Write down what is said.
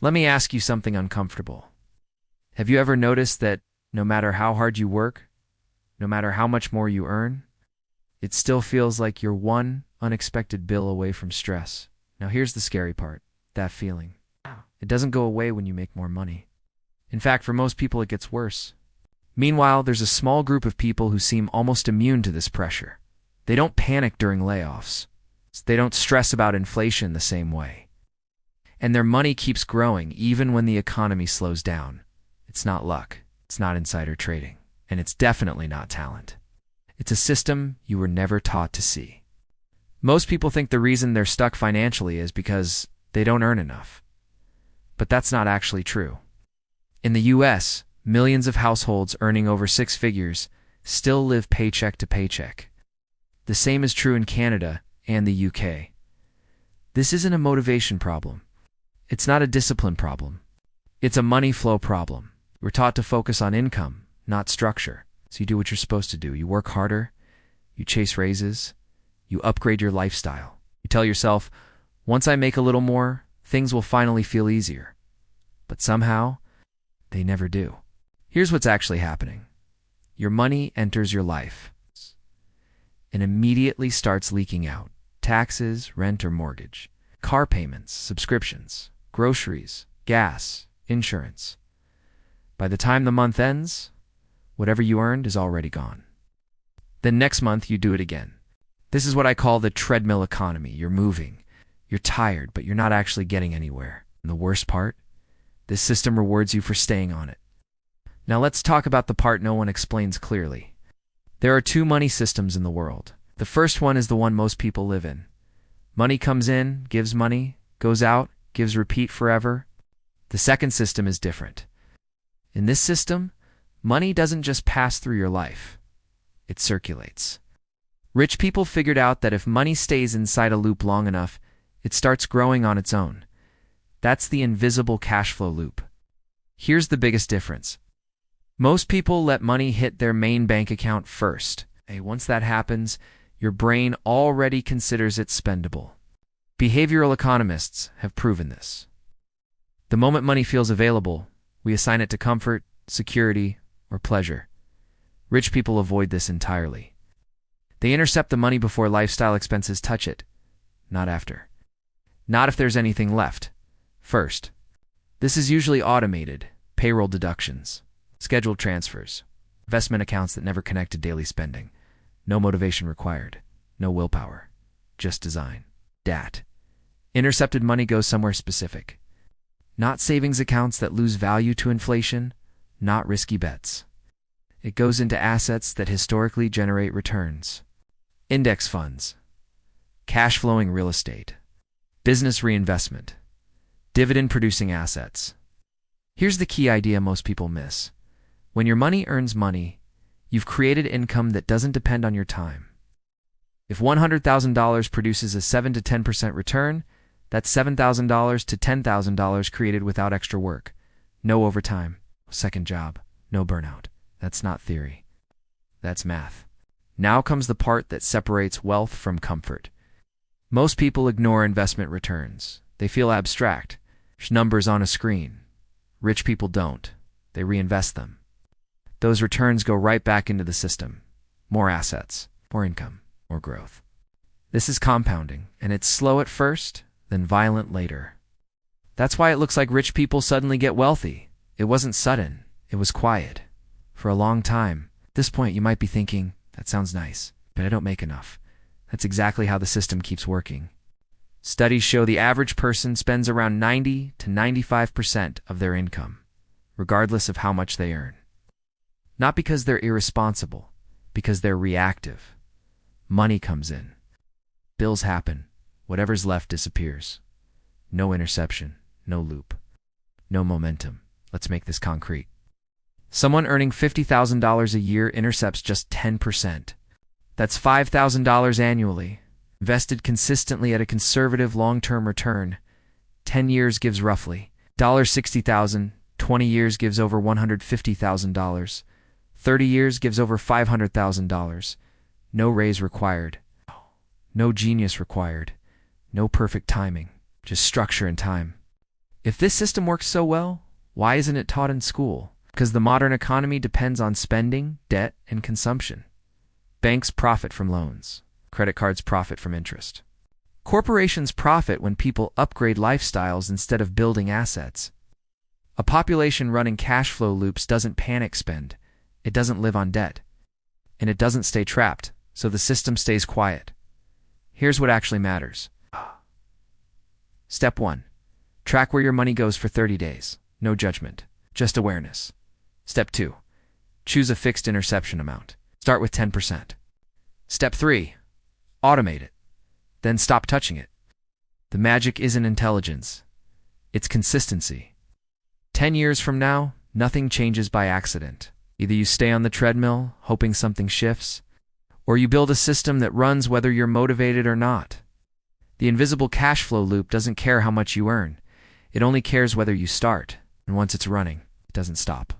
Let me ask you something uncomfortable. Have you ever noticed that no matter how hard you work, no matter how much more you earn, it still feels like you're one unexpected bill away from stress? Now here's the scary part, that feeling. It doesn't go away when you make more money. In fact, for most people, it gets worse. Meanwhile, there's a small group of people who seem almost immune to this pressure. They don't panic during layoffs. They don't stress about inflation the same way. And their money keeps growing even when the economy slows down. It's not luck, it's not insider trading, and it's definitely not talent. It's a system you were never taught to see. Most people think the reason they're stuck financially is because they don't earn enough. But that's not actually true. In the US, millions of households earning over six figures still live paycheck to paycheck. The same is true in Canada and the UK. This isn't a motivation problem. It's not a discipline problem. It's a money flow problem. We're taught to focus on income, not structure. So you do what you're supposed to do. You work harder, you chase raises, you upgrade your lifestyle. You tell yourself, once I make a little more, things will finally feel easier. But somehow, they never do. Here's what's actually happening. Your money enters your life and immediately starts leaking out. Taxes, rent or mortgage, car payments, subscriptions, groceries, gas, insurance. By the time the month ends, whatever you earned is already gone. Then next month, you do it again. This is what I call the treadmill economy. You're moving. You're tired, but you're not actually getting anywhere. And the worst part? This system rewards you for staying on it. Now let's talk about the part no one explains clearly. There are two money systems in the world. The first one is the one most people live in. Money comes in, gives money, goes out, gives repeat forever. The second system is different. In this system, money doesn't just pass through your life. It circulates. Rich people figured out that if money stays inside a loop long enough, it starts growing on its own. That's the invisible cash flow loop. Here's the biggest difference. Most people let money hit their main bank account first. Once that happens, your brain already considers it spendable. Behavioral economists have proven this. The moment money feels available, we assign it to comfort, security, or pleasure. Rich people avoid this entirely. They intercept the money before lifestyle expenses touch it, not after. Not if there's anything left. First. This is usually automated, payroll deductions, scheduled transfers, investment accounts that never connect to daily spending. No motivation required, no willpower, just design. DAT. Intercepted money goes somewhere specific. Not savings accounts that lose value to inflation, not risky bets. It goes into assets that historically generate returns. Index funds, cash flowing real estate, business reinvestment, dividend-producing assets. Here's the key idea most people miss. When your money earns money, you've created income that doesn't depend on your time. If $100,000 produces a 7 to 10% return, that's $7,000 to $10,000 created without extra work. No overtime, second job, no burnout. That's not theory. That's math. Now comes the part that separates wealth from comfort. Most people ignore investment returns. They feel abstract. There's numbers on a screen. Rich people don't. They reinvest them. Those returns go right back into the system. More assets, more income, more growth. This is compounding, and it's slow at first, then violent later. That's why it looks like rich people suddenly get wealthy. It wasn't sudden. It was quiet. For a long time. At this point, you might be thinking, that sounds nice, but I don't make enough. That's exactly how the system keeps working. Studies show the average person spends around 90 to 95% of their income, regardless of how much they earn. Not because they're irresponsible, because they're reactive. Money comes in. Bills happen. Whatever's left disappears. No interception, no loop, no momentum. Let's make this concrete. Someone earning $50,000 a year intercepts just 10%. That's $5,000 annually, invested consistently at a conservative long-term return. 10 years gives roughly $60,000, 20 years gives over $150,000, 30 years gives over $500,000. No raise required. No genius required. No perfect timing. Just structure and time. If this system works so well, why isn't it taught in school? Because the modern economy depends on spending, debt, and consumption. Banks profit from loans. Credit cards profit from interest. Corporations profit when people upgrade lifestyles instead of building assets. A population running cash flow loops doesn't panic spend, it doesn't live on debt, and it doesn't stay trapped, so the system stays quiet. Here's what actually matters. Step 1. Track where your money goes for 30 days. No judgment, just awareness. Step 2. Choose a fixed interception amount. Start with 10%. Step 3. Automate it. Then stop touching it. The magic isn't intelligence. It's consistency. 10 years from now, nothing changes by accident. Either you stay on the treadmill, hoping something shifts, or you build a system that runs whether you're motivated or not. The invisible cash flow loop doesn't care how much you earn. It only cares whether you start, and once it's running, it doesn't stop.